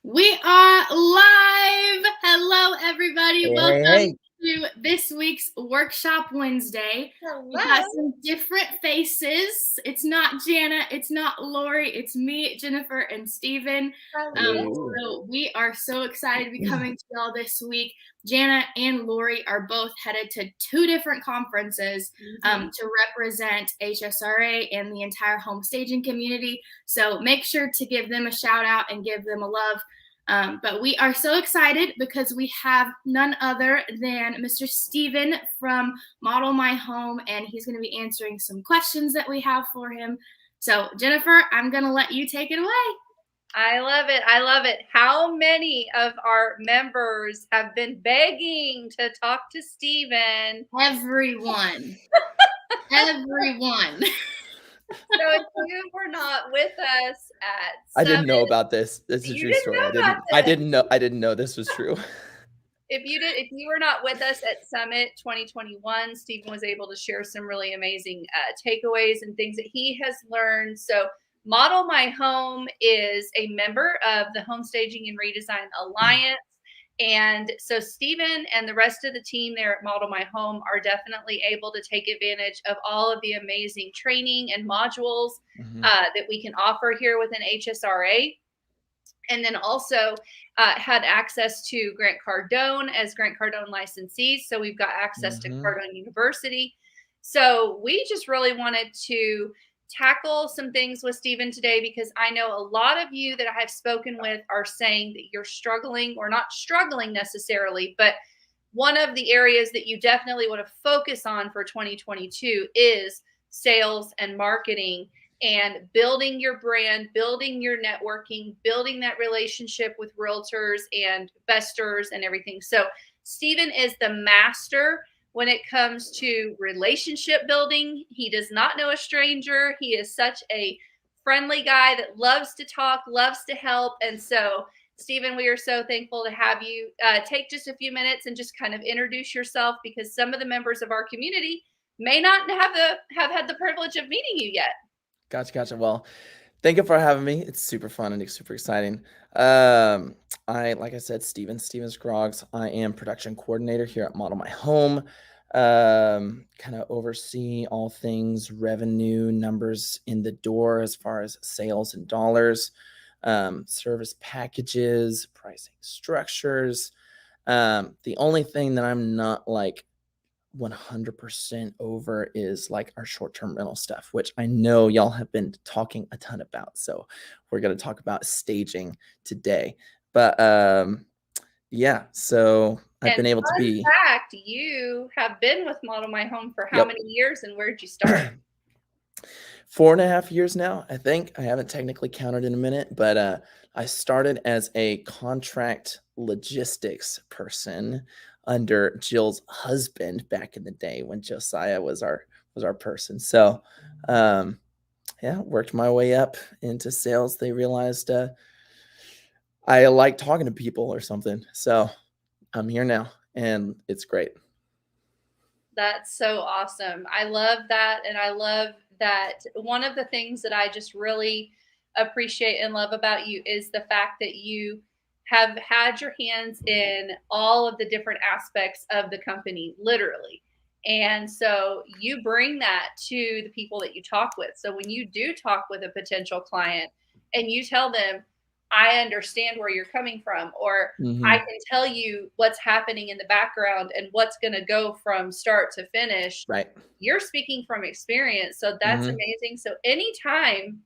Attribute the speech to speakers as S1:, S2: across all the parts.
S1: We are live. Hello, everybody.
S2: Hey, hey,
S1: Welcome
S2: hey.
S1: to this week's Workshop Wednesday.
S3: Hello.
S1: We got some different faces. It's not Jana, it's not Lori, it's me, Jennifer, and Stephen. So we are so excited to be coming to y'all this week. Jana and Lori are both headed to two different conferences to represent HSRA and the entire home staging community. So make sure to give them a shout out and give them a love. But we are so excited because we have none other than Mr. Stephen from Model My Home, and he's going to be answering some questions that we have for him. So, Jennifer, I'm going to let you take it away.
S3: I love it. I love it. How many of our members have been begging to talk to Stephen?
S1: Everyone. Everyone.
S3: So if you were not with us at
S2: I didn't
S3: Summit,
S2: know about this. It's a true story. I didn't know this was true.
S3: if you were not with us at Summit 2021, Stephen was able to share some really amazing takeaways and things that he has learned. So Model My Home is a member of the Home Staging and Redesign Alliance. And so Stephen and the rest of the team there at Model My Home are definitely able to take advantage of all of the amazing training and modules that we can offer here within HSRA. And then also had access to Grant Cardone as Grant Cardone licensees. So we've got access to Cardone University. So we just really wanted to tackle some things with Stephen today, because I know a lot of you that I have spoken with are saying that you're struggling, or not struggling necessarily, but one of the areas that you definitely want to focus on for 2022 is sales and marketing, and building your brand, building your networking, building that relationship with realtors and investors and everything. So Stephen is the master when it comes to relationship building. He does not know a stranger. He is such a friendly guy that loves to talk, loves to help. And so, Stephen, we are so thankful to have you take just a few minutes and just kind of introduce yourself, because some of the members of our community may not have had the privilege of meeting you yet.
S2: Gotcha. Well, thank you for having me. It's super fun and super exciting. Like I said, Stephen Scroggs. I am production coordinator here at Model My Home. Kind of oversee all things revenue, numbers in the door as far as sales and dollars, service packages, pricing structures. The only thing that I'm not like 100% over is like our short-term rental stuff, which I know y'all have been talking a ton about. So we're going to talk about staging today. But yeah, so I've been able to be.
S3: In fact, you have been with Model My Home for how many years, and where did you start?
S2: 4.5 years now, I think. I haven't technically counted in a minute, but I started as a contract logistics person under Jill's husband back in the day when Josiah was our person. So yeah, worked my way up into sales. They realized I like talking to people or something. So I'm here now, and it's great.
S3: That's so awesome. I love that. And I love that one of the things that I just really appreciate and love about you is the fact that you have had your hands in all of the different aspects of the company, literally. And so you bring that to the people that you talk with. So when you do talk with a potential client and you tell them, I understand where you're coming from, or I can tell you what's happening in the background and what's going to go from start to finish.
S2: Right.
S3: You're speaking from experience. So that's amazing. So anytime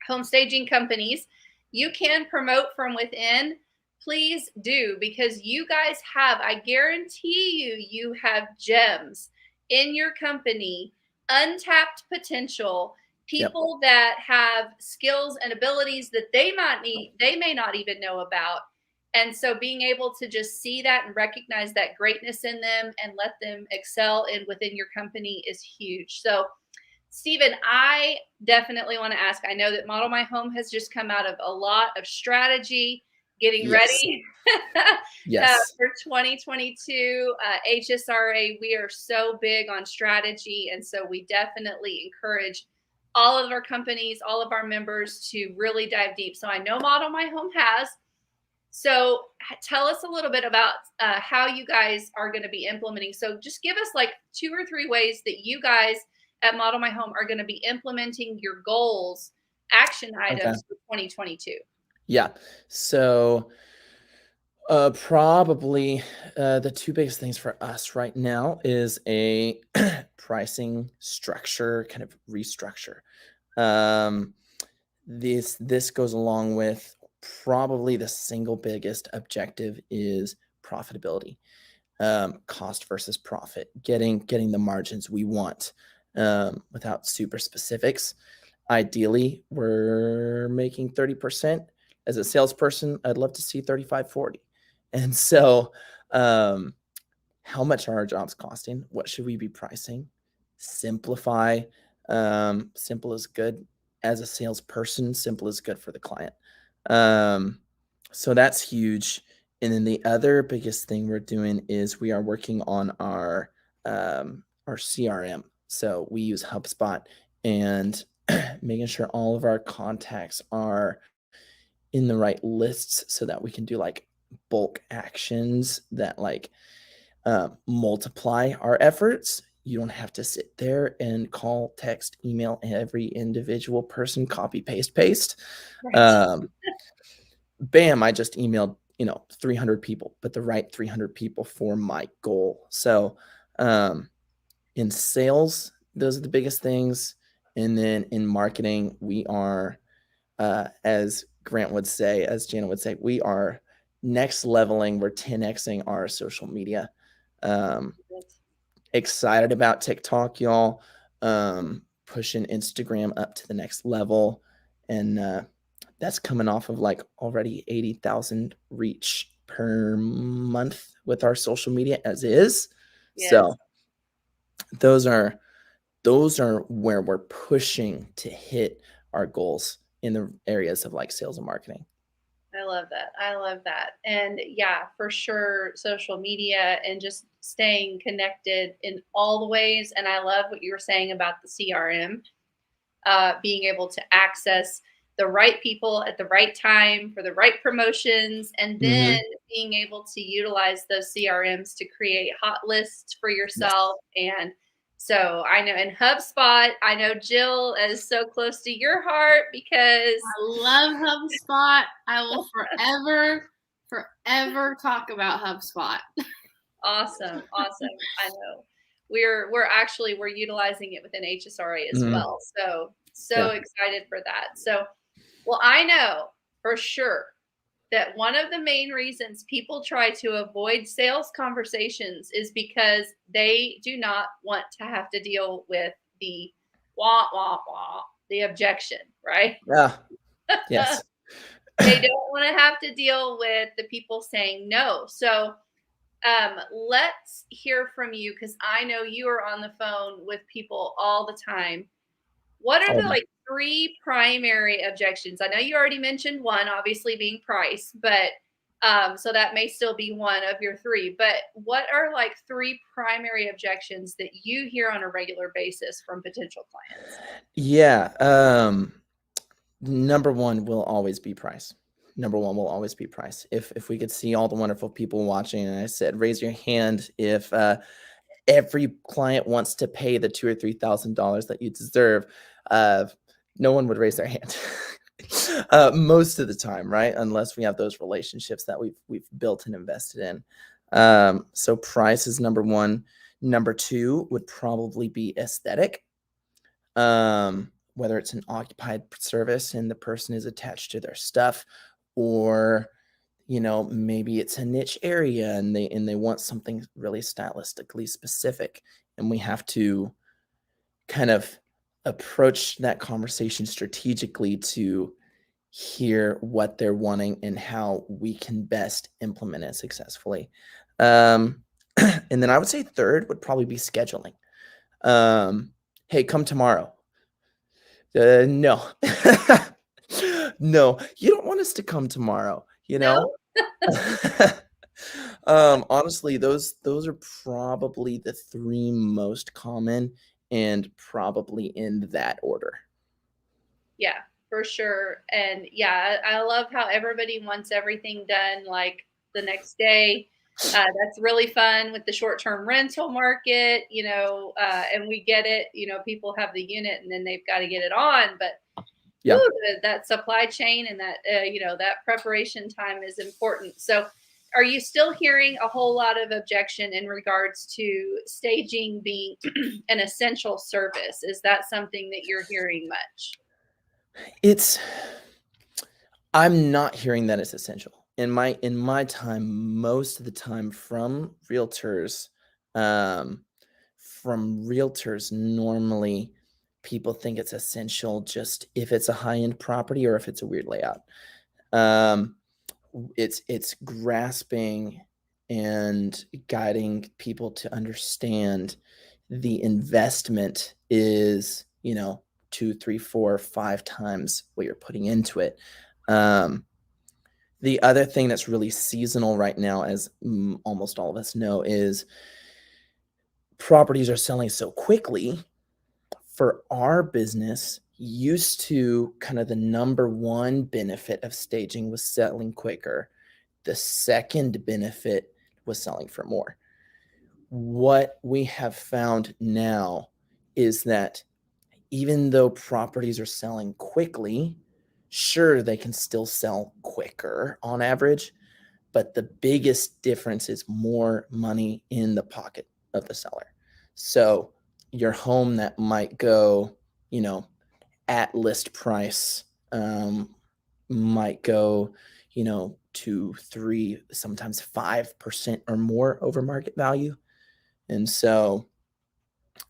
S3: home staging companies, you can promote from within, please do, because you guys have, I guarantee you have gems in your company, untapped potential, people that have skills and abilities that they may not even know about. And so being able to just see that and recognize that greatness in them and let them excel within your company is huge. So Stephen, I definitely want to ask, I know that Model My Home has just come out of a lot of strategy, getting ready for 2022. HSRA, we are so big on strategy. And so we definitely encourage all of our companies, all of our members to really dive deep. So I know Model My Home has. So tell us a little bit about how you guys are going to be implementing. So just give us like 2 or 3 ways that you guys at Model My Home are going to be implementing your goals, action items for 2022.
S2: Yeah. So probably the 2 biggest things for us right now is a pricing structure, kind of restructure. This goes along with probably the single biggest objective is profitability, cost versus profit, getting the margins we want, without super specifics. Ideally, we're making 30%. As a salesperson, I'd love to see 35, 40. And so, how much are our jobs costing? What should we be pricing? Simplify. Simple is good. As a salesperson, simple is good for the client. So that's huge. And then the other biggest thing we're doing is we are working on our CRM. So we use HubSpot and making sure all of our contacts are in the right lists so that we can do like bulk actions that like multiply our efforts. You don't have to sit there and call, text, email every individual person, copy, paste.
S3: Right.
S2: Bam, I just emailed, 300 people, but the right 300 people for my goal. So in sales, those are the biggest things. And then in marketing, we are, as Grant would say, as Jana would say, we are next leveling. We're 10xing our social media. Excited about TikTok, y'all. Pushing Instagram up to the next level. And that's coming off of like already 80,000 reach per month with our social media as is.
S3: Yes.
S2: So those are where we're pushing to hit our goals in the areas of like sales and marketing.
S3: I love that. I love that. And yeah, for sure, social media and just staying connected in all the ways. And I love what you were saying about the CRM, being able to access the right people at the right time for the right promotions, and then being able to utilize those CRMs to create hot lists for yourself. And so I know in HubSpot, I know Jill is so close to your heart because
S1: I love HubSpot. I will forever talk about HubSpot.
S3: Awesome. I know we're utilizing it within HSRA as well. So excited for that. So, well, I know for sure that one of the main reasons people try to avoid sales conversations is because they do not want to have to deal with the wah, wah, wah, the objection, right?
S2: Yeah. Yes.
S3: They don't want to have to deal with the people saying no. So let's hear from you because I know you are on the phone with people all the time. What are the like 3 primary objections? I know you already mentioned one, obviously being price, but so that may still be one of your 3. But what are like 3 primary objections that you hear on a regular basis from potential clients?
S2: Yeah. Number one will always be price. Number one will always be price. If we could see all the wonderful people watching, and I said, raise your hand if every client wants to pay the $2,000 or $3,000 that you deserve, no one would raise their hand. Most of the time, right? Unless we have those relationships that we've built and invested in. So price is number one. Number 2 would probably be aesthetic. Whether it's an occupied service and the person is attached to their stuff, or maybe it's a niche area and they want something really stylistically specific, and we have to kind of approach that conversation strategically to hear what they're wanting and how we can best implement it successfully. And then I would say 3rd would probably be scheduling. Hey, come tomorrow. No. No, you don't want us to come tomorrow,
S3: No?
S2: Honestly, those are probably the 3 most common, and probably in that order.
S3: Yeah. for sure. And yeah, I love how everybody wants everything done like the next day. That's really fun with the short-term rental market, and we get it. People have the unit and then they've got to get it on, but
S2: Yeah.
S3: that supply chain and that that preparation time is important. So, are you still hearing a whole lot of objection in regards to staging being an essential service? Is that something that you're hearing much?
S2: I'm not hearing that it's essential. In my time, most of the time from realtors, normally people think it's essential just if it's a high-end property or if it's a weird layout. It's grasping and guiding people to understand the investment is, 2, 3, 4, 5 times what you're putting into it. The other thing that's really seasonal right now, as almost all of us know, is properties are selling so quickly. For our business, used to kind of the number one benefit of staging was selling quicker. The second benefit was selling for more. What we have found now is that even though properties are selling quickly, sure, they can still sell quicker on average, but the biggest difference is more money in the pocket of the seller. So your home that might go, at list price, might go, 2, 3, sometimes 5% or more over market value. And so,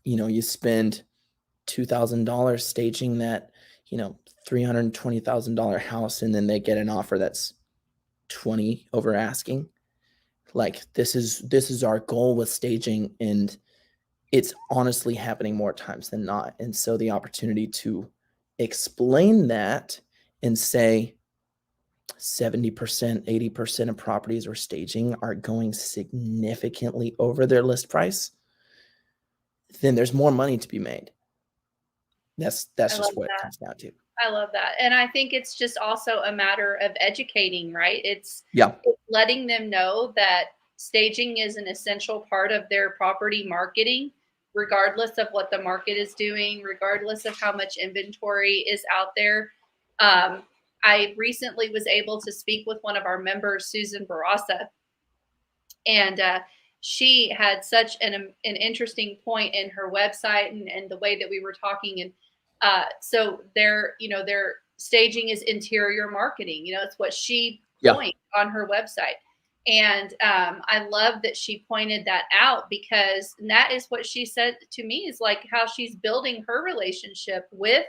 S2: you spend $2,000 staging that, $320,000 house, and then they get an offer that's 20 over asking. Like this is our goal with staging, and it's honestly happening more times than not. And so the opportunity to explain that and say 70%, 80% of properties we're staging are going significantly over their list price, then there's more money to be made. That's just what it comes down to.
S3: I love that. And I think it's just also a matter of educating, right? It's
S2: Yeah.
S3: letting them know that staging is an essential part of their property marketing, regardless of what the market is doing, regardless of how much inventory is out there. I recently was able to speak with one of our members, Susan Barasa, and she had such an interesting point in her website and the way that we were talking. And so their staging is interior marketing. It's what she coined on her website. And I love that she pointed that out, because that is what she said to me, is like how she's building her relationship with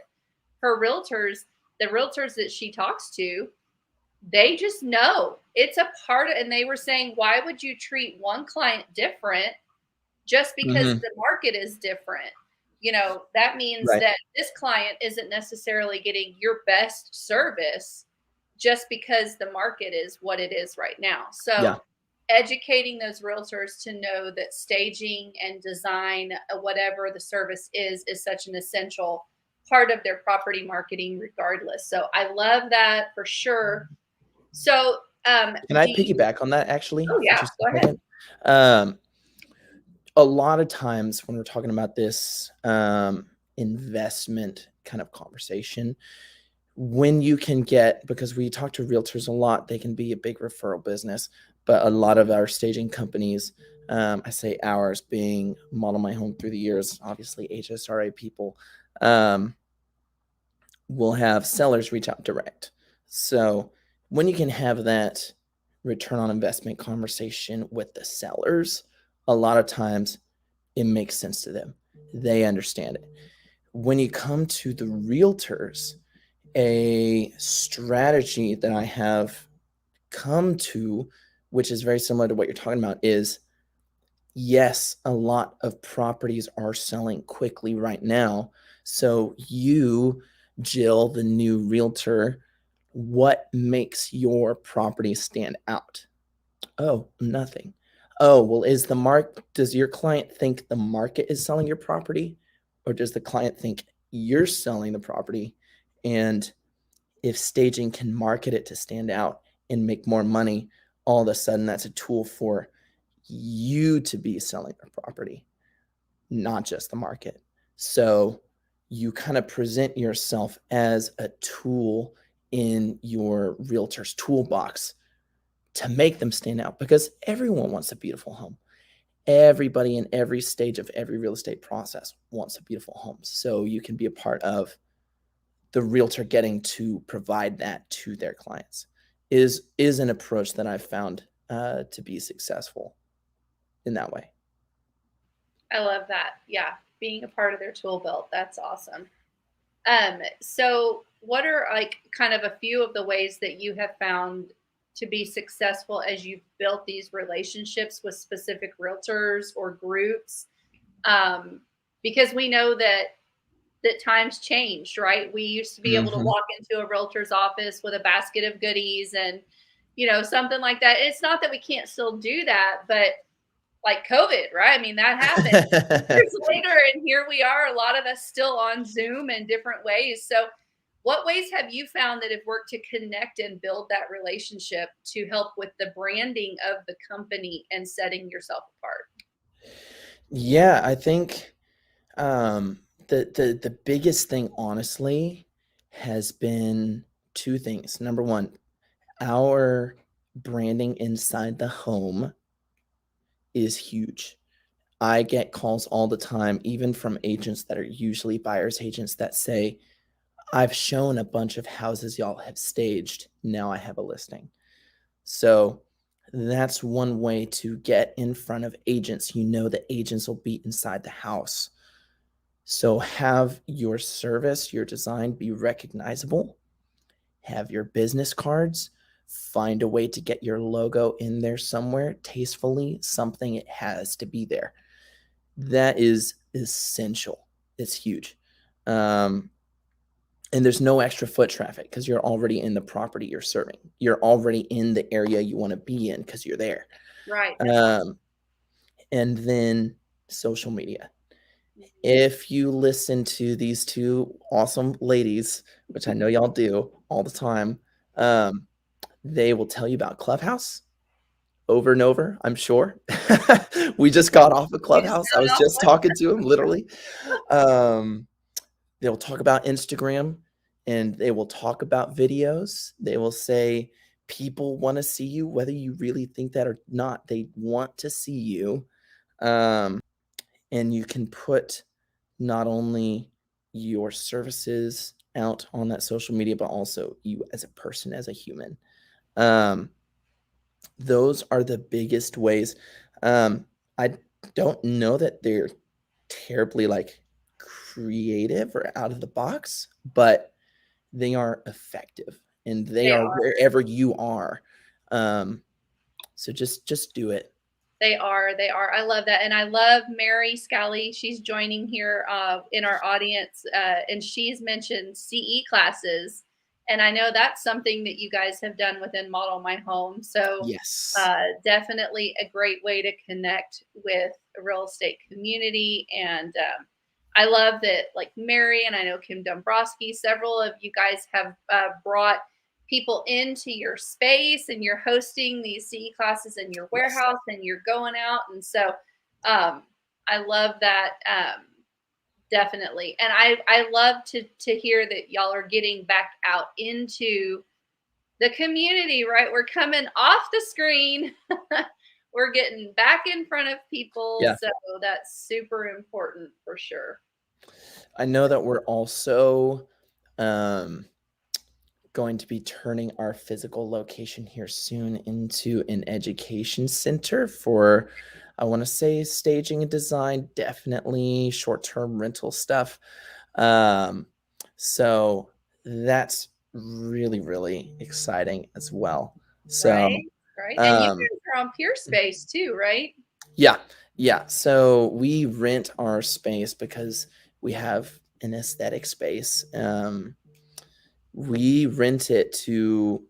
S3: her realtors, the realtors that she talks to. They just know it's a part of, and they were saying, why would you treat one client different just because the market is different? That means that this client isn't necessarily getting your best service just because the market is what it is right now. So educating those realtors to know that staging and design, whatever the service is such an essential part of their property marketing regardless. So I love that for sure. So
S2: can I piggyback on that actually?
S3: Oh yeah, go ahead.
S2: A lot of times when we're talking about this investment kind of conversation, when you can get, because we talk to realtors a lot, they can be a big referral business, but a lot of our staging companies, I say ours being Model My Home through the years, obviously HSRA people, will have sellers reach out direct. So when you can have that return on investment conversation with the sellers, a lot of times it makes sense to them. They understand it. When you come to the realtors, a strategy that I have come to, which is very similar to what you're talking about, is yes, a lot of properties are selling quickly right now. So you, Jill, the new realtor, what makes your property stand out? Oh, nothing. Oh, well, does your client think the market is selling your property, or does the client think you're selling the property? And if staging can market it to stand out and make more money, all of a sudden that's a tool for you to be selling the property, not just the market. So you kind of present yourself as a tool in your realtor's toolbox to make them stand out, because everyone wants a beautiful home. Everybody in every stage of every real estate process wants a beautiful home. So you can be a part of the realtor getting to provide that to their clients is an approach that I've found to be successful in that way.
S3: I love that. Yeah. Being a part of their tool belt. That's awesome. So what are like kind of a few of the ways that you have found to be successful as you've built these relationships with specific realtors or groups? Because we know that times changed, right? We used to be able to walk into a realtor's office with a basket of goodies and, something like that. It's not that we can't still do that, but like COVID, right? I mean, that happened years later, and here we are, a lot of us still on Zoom in different ways. So what ways have you found that have worked to connect and build that relationship to help with the branding of the company and setting yourself apart?
S2: Yeah, I think the biggest thing, honestly, has been two things. Number one, our branding inside the home is huge. I get calls all the time, even from agents that are usually buyer's agents, that say, I've shown a bunch of houses y'all have staged. Now I have a listing. So that's one way to get in front of agents. The agents will be inside the house. So have your service, your design be recognizable. Have your business cards. Find a way to get your logo in there somewhere tastefully. Something, it has to be there. That is essential. It's huge. And there's no extra foot traffic because you're already in the property you're serving. You're already in the area you want to be in because you're there.
S3: Right.
S2: And then social media. If you listen to these two awesome ladies, which I know y'all do all the time, they will tell you about Clubhouse over and over, I'm sure. We just got off of Clubhouse. I was just talking to them, literally. They'll talk about Instagram, and they will talk about videos. They will say, people want to see you, whether you really think that or not. They want to see you. And you can put not only your services out on that social media, but also you as a person, as a human. Those are the biggest ways. I don't know that they're terribly like creative or out of the box, but they are effective, and they are wherever you are. So just do it.
S3: They are. I love that. And I love Mary Scally. She's joining here in our audience. And she's mentioned CE classes. And I know that's something that you guys have done within Model My Home. So
S2: yes,
S3: definitely a great way to connect with a real estate community. And I love that, like Mary, and I know Kim Dombrowski, several of you guys have brought people into your space, and you're hosting these CE classes in your warehouse, and you're going out. And so I love that. Definitely. And I love to hear that y'all are getting back out into the community, right? We're coming off the screen. We're getting back in front of people.
S2: Yeah.
S3: So that's super important for sure.
S2: I know that we're also going to be turning our physical location here soon into an education center for, I want to say, staging and design, definitely short-term rental stuff. So that's really, really exciting as well. So,
S3: right. And you guys are on Peer Space too, right?
S2: Yeah. So we rent our space because we have an aesthetic space. We rent it to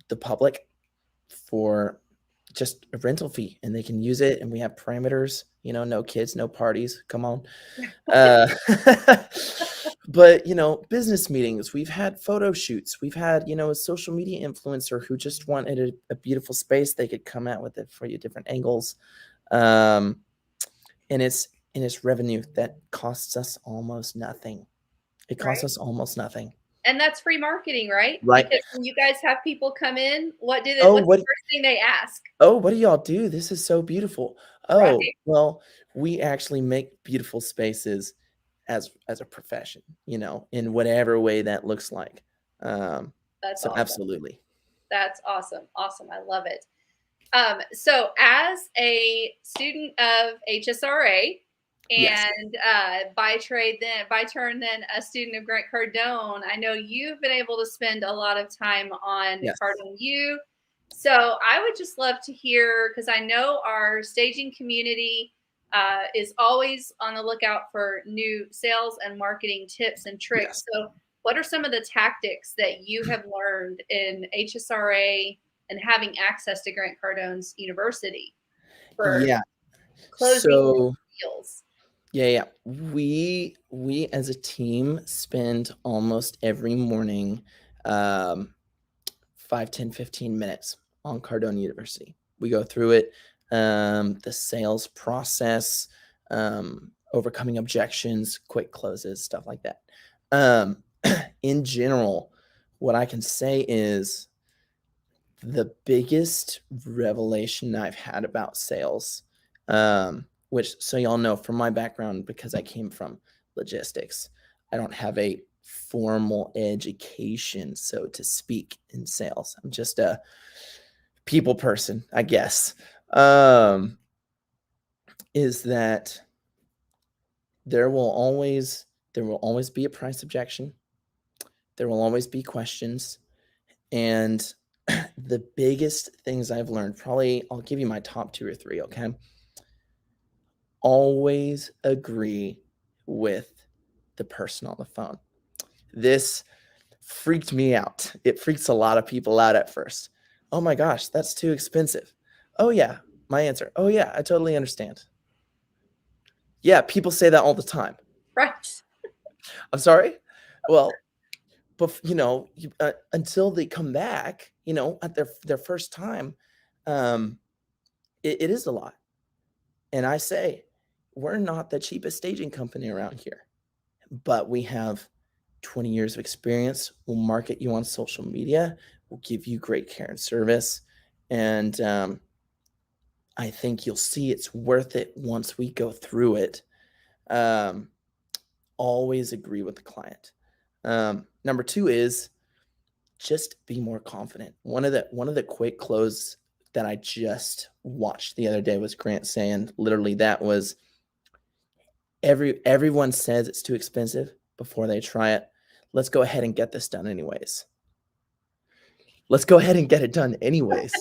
S2: the public for just a rental fee, and they can use it. And we have parameters, no kids, no parties. Come on. But, business meetings, we've had photo shoots, we've had, a social media influencer who just wanted a beautiful space. They could come out with it for you, different angles. And it's revenue that costs us almost nothing. It costs us almost nothing.
S3: And that's free marketing, right?
S2: Right.
S3: Because when you guys have people come in, what's the first thing they ask?
S2: Oh, what do y'all do? This is so beautiful. Oh, well, we actually make beautiful spaces as a profession, in whatever way that looks like. That's so awesome. Absolutely.
S3: That's awesome. Awesome. I love it. So as a student of HSRA, and by turn a student of Grant Cardone, I know you've been able to spend a lot of time on Cardone U. So I would just love to hear, because I know our staging community is always on the lookout for new sales and marketing tips and tricks. So what are some of the tactics that you have learned in HSRA and having access to Grant Cardone's university for closing deals?
S2: Yeah. We as a team spend almost every morning 5, 10, 15 minutes on Cardone University. We go through it, the sales process, overcoming objections, quick closes, stuff like that. In general, what I can say is the biggest revelation I've had about sales, which, so y'all know from my background, because I came from logistics, I don't have a formal education, so to speak, in sales. I'm just a people person, I guess. Is that there will always be a price objection. There will always be questions. And the biggest things I've learned, probably I'll give you my top 2 or 3, okay? Always agree with the person on the phone. This freaked me out. It freaks a lot of people out at first. Oh my gosh, that's too expensive. Oh yeah, my answer. Oh yeah, I totally understand. Yeah, people say that all the time.
S3: Right.
S2: I'm sorry? Well, but until they come back, at their first time, it is a lot. And I say, we're not the cheapest staging company around here, but we have 20 years of experience. We'll market you on social media. We'll give you great care and service. And I think you'll see it's worth it once we go through it. Always agree with the client. Number 2 is just be more confident. One of the quick close that I just watched the other day was Grant saying, literally, that was everyone says it's too expensive before they try it. Let's go ahead and get this done anyways. Let's go ahead and get it done anyways.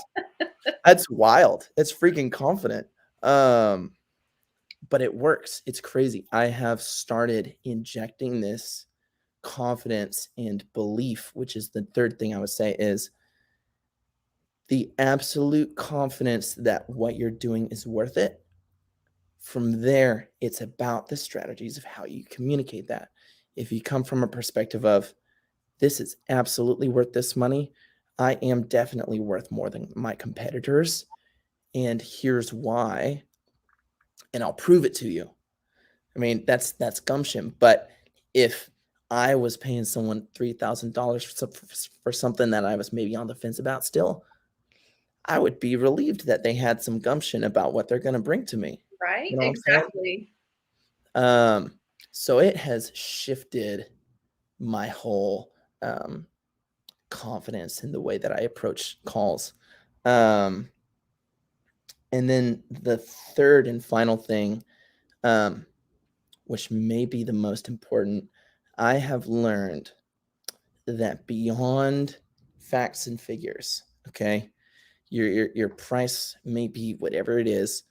S2: That's wild. It's freaking confident. But it works. It's crazy. I have started injecting this confidence and belief, which is the third thing I would say, is the absolute confidence that what you're doing is worth it. From there, it's about the strategies of how you communicate that. If you come from a perspective of, this is absolutely worth this money, I am definitely worth more than my competitors, and here's why, and I'll prove it to you. I mean, that's gumption. But if I was paying someone $3,000 for something that I was maybe on the fence about still, I would be relieved that they had some gumption about what they're going to bring to me.
S3: Right. Exactly.
S2: So it has shifted my whole confidence in the way that I approach calls. And then the third and final thing, which may be the most important, I have learned that beyond facts and figures, okay, your price may be whatever it is.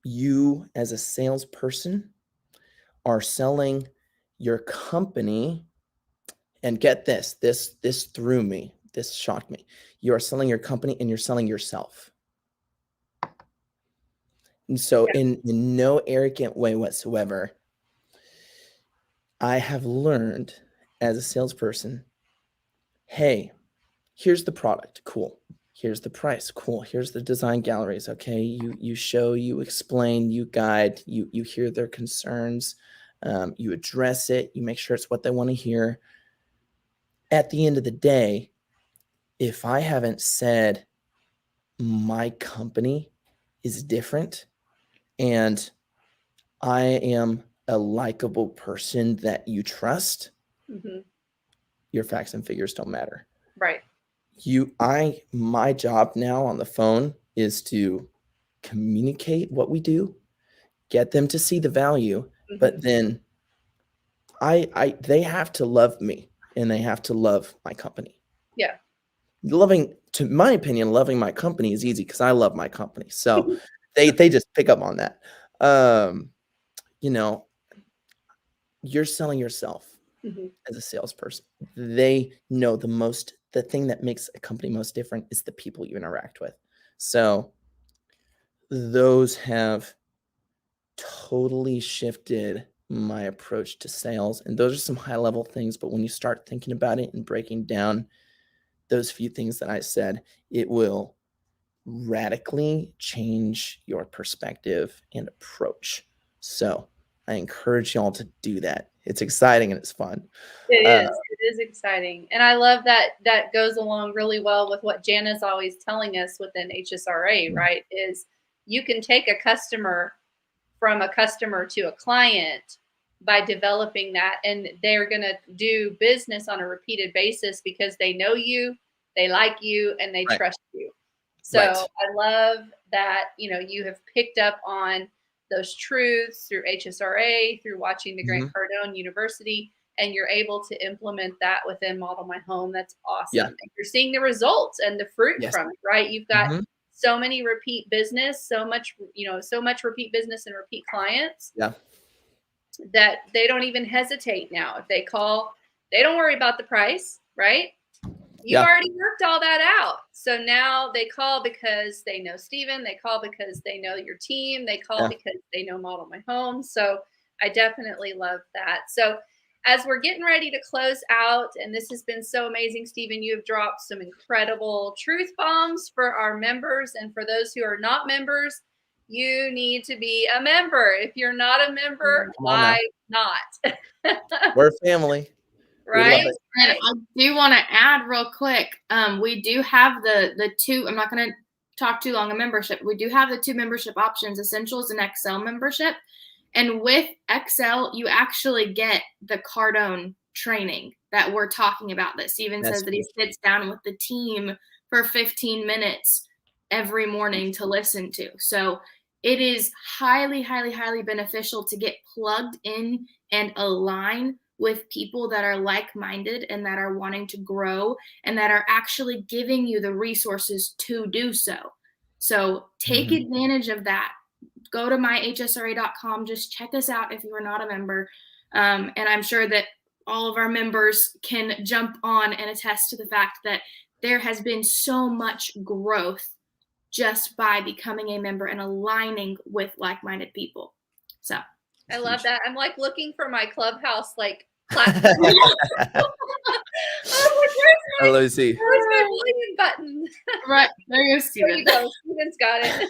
S2: You as a salesperson are selling your company, and get this threw me. this shocked me. You are selling your company and you're selling yourself. And so in no arrogant way whatsoever, I have learned as a salesperson, hey, here's the product. Cool. Here's the price. Cool. Here's the design galleries. Okay. You show, you explain, you guide, you hear their concerns, you address it, you make sure it's what they want to hear. At the end of the day, if I haven't said my company is different and I am a likable person that you trust, your facts and figures don't matter.
S3: Right.
S2: My job now on the phone is to communicate what we do, get them to see the value, but then they have to love me and they have to love my company.
S3: Yeah.
S2: To my opinion, loving my company is easy because I love my company. So they just pick up on that. You know, you're selling yourself as a salesperson. They know the thing that makes a company most different is the people you interact with. So those have totally shifted my approach to sales. And those are some high level things. But when you start thinking about it and breaking down those few things that I said, it will radically change your perspective and approach. So I encourage y'all to do that. It's exciting and it's fun.
S3: It is exciting. And I love that goes along really well with what Jana's always telling us within HSRA, right? Is you can take a customer from a customer to a client by developing that, and they're going to do business on a repeated basis because they know you, they like you, and they trust you. So I love that, you have picked up on those truths through HSRA, through watching the Grant Cardone University, and you're able to implement that within Model My Home. That's awesome.
S2: Yeah.
S3: And you're seeing the results and the fruit from it, right? You've got so many repeat business, so much repeat business and repeat clients that they don't even hesitate now. If they call, they don't worry about the price, right? You've already worked all that out. So now they call because they know Stephen. They call because they know your team. They call because they know Model My Home. So I definitely love that. So as we're getting ready to close out, and this has been so amazing, Stephen, you have dropped some incredible truth bombs for our members. And for those who are not members, you need to be a member. If you're not a member, why not?
S2: We're a family.
S3: Right.
S1: And I do want to add real quick. We do have the two. I'm not going to talk too long. A membership. We do have the two membership options: Essentials and Excel membership. And with Excel, you actually get the Cardone training that we're talking about. That Stephen says that he sits down with the team for 15 minutes every morning to listen to. So it is highly, highly, highly beneficial to get plugged in and align with people that are like-minded and that are wanting to grow and that are actually giving you the resources to do so. So take advantage of that. Go to myhsra.com. Just check us out if you are not a member. And I'm sure that all of our members can jump on and attest to the fact that there has been so much growth just by becoming a member and aligning with like-minded people. So
S3: I love that. I'm like looking for my Clubhouse platform.
S2: Oh, let me see.
S3: Where's my volume button?
S1: Right. There you go, Stephen.
S3: There you go. Stephen's got it.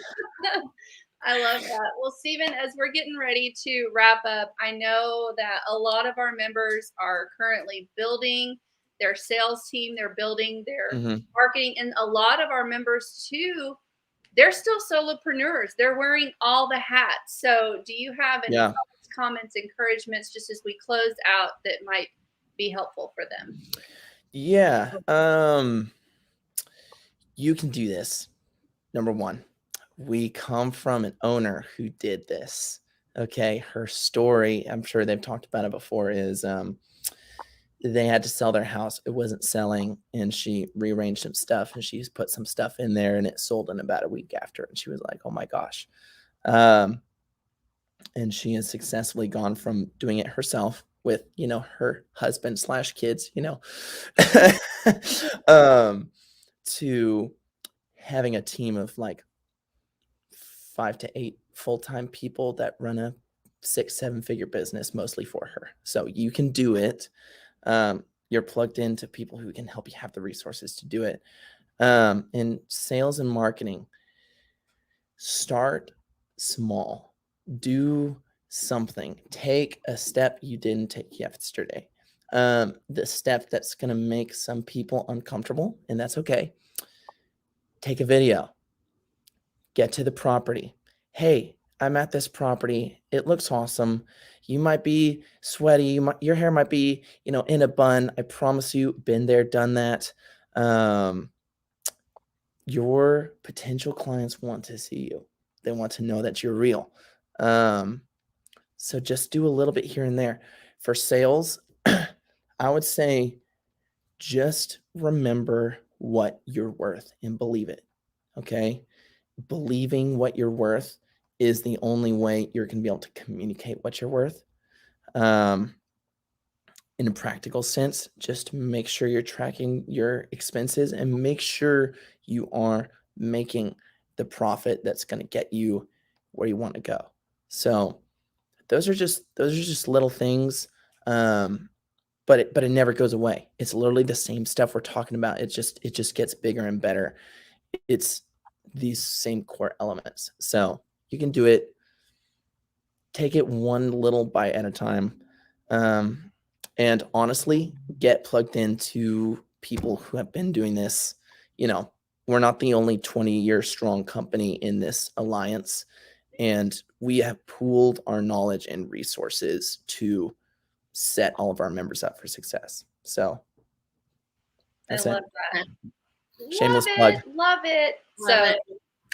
S3: I love that. Well, Stephen, as we're getting ready to wrap up, I know that a lot of our members are currently building their sales team. They're building their marketing. And a lot of our members, too, they're still solopreneurs. They're wearing all the hats. So do you have any comments, encouragements, just as we close out, that might be helpful for them?
S2: Yeah. You can do this. Number one, we come from an owner who did this. Okay. Her story, I'm sure they've talked about it before, is they had to sell their house. It wasn't selling, and she rearranged some stuff, and she's put some stuff in there, and it sold in about a week after. And she was like, oh my gosh. And she has successfully gone from doing it herself with, her husband / kids, to having a team of like 5 to 8 full-time people that run a 6-7 figure business mostly for her. So you can do it. You're plugged into people who can help you have the resources to do it. In sales and marketing, start small. Do something. Take a step you didn't take yesterday. The step that's going to make some people uncomfortable, and that's okay. Take a video. Get to the property. Hey, I'm at this property. It looks awesome. You might be sweaty. Your hair might be, in a bun. I promise you, been there, done that. Your potential clients want to see you. They want to know that you're real. So just do a little bit here and there. For sales, I would say just remember what you're worth and believe it. Okay? Believing what you're worth is the only way you're going to be able to communicate what you're worth. In a practical sense, just make sure you're tracking your expenses and make sure you are making the profit that's going to get you where you want to go. So those are just little things. But it never goes away. It's literally the same stuff we're talking about. It just gets bigger and better. It's these same core elements. So you can do it. Take it one little bite at a time. And honestly, get plugged into people who have been doing this. We're not the only 20-year strong company in this alliance, and we have pooled our knowledge and resources to set all of our members up for success. So that's
S3: I love that.
S2: Shameless plug.
S3: Love it. So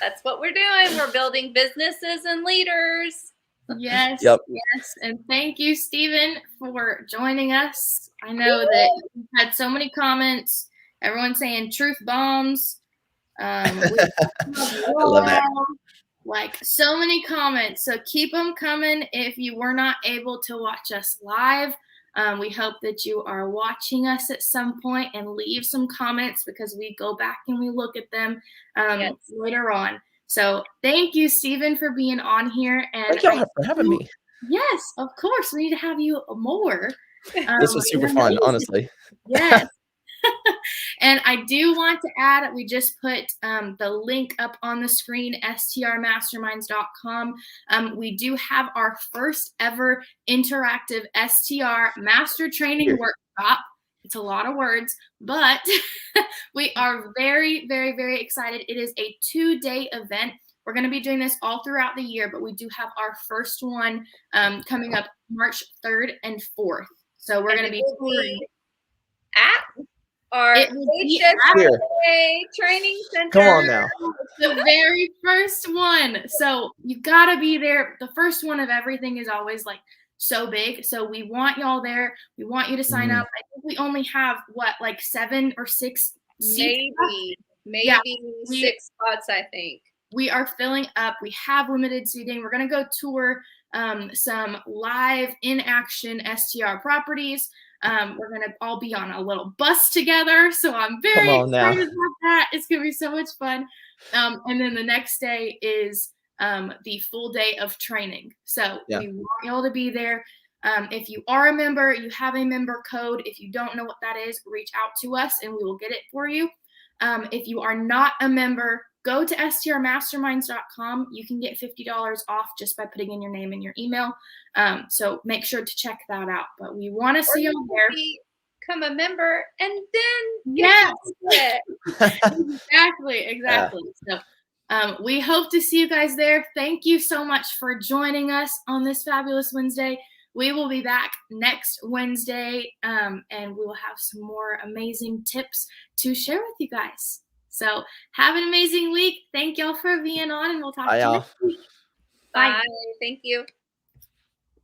S3: that's what we're doing. We're building businesses and leaders.
S1: Yes.
S2: Yep.
S1: Yes. And thank you, Stephen, for joining us. I know that we've had so many comments. Everyone saying truth bombs.
S2: I love that.
S1: Like so many comments. So keep them coming. If you were not able to watch us live, we hope that you are watching us at some point and leave some comments because we go back and we look at them later on. So thank you, Stephen, for being on here. And
S2: thank y'all for having me.
S1: Yes, of course. We need to have you more.
S2: This was super fun, honestly.
S1: Yes. And I do want to add, we just put the link up on the screen, strmasterminds.com. We do have our first ever interactive STR master training workshop. It's a lot of words, but we are very, very, very excited. It is a 2-day event. We're going to be doing this all throughout the year, but we do have our first one coming up March 3rd and 4th. So we're going to be touring
S3: at our HSA training center.
S2: Come on now.
S1: The very first one. So you've got to be there. The first one of everything is always like so big. So we want y'all there. We want you to sign up. I think we only have like 7 or 6 seats.
S3: Maybe 6 spots, I think.
S1: We are filling up. We have limited seating. We're going to go tour some live in-action STR properties. We're going to all be on a little bus together. So I'm very excited about that. It's going to be so much fun. And then the next day is the full day of training. So we want y'all to be there. If you are a member, you have a member code. If you don't know what that is, reach out to us and we will get it for you. If you are not a member, go to strmasterminds.com. You can get $50 off just by putting in your name and your email. So make sure to check that out. But we want to see you there.
S3: Become a member and then
S1: Exactly. So we hope to see you guys there. Thank you so much for joining us on this fabulous Wednesday. We will be back next Wednesday, and we will have some more amazing tips to share with you guys. So have an amazing week. Thank y'all for being on, and we'll talk to you next week.
S3: Bye. Thank you.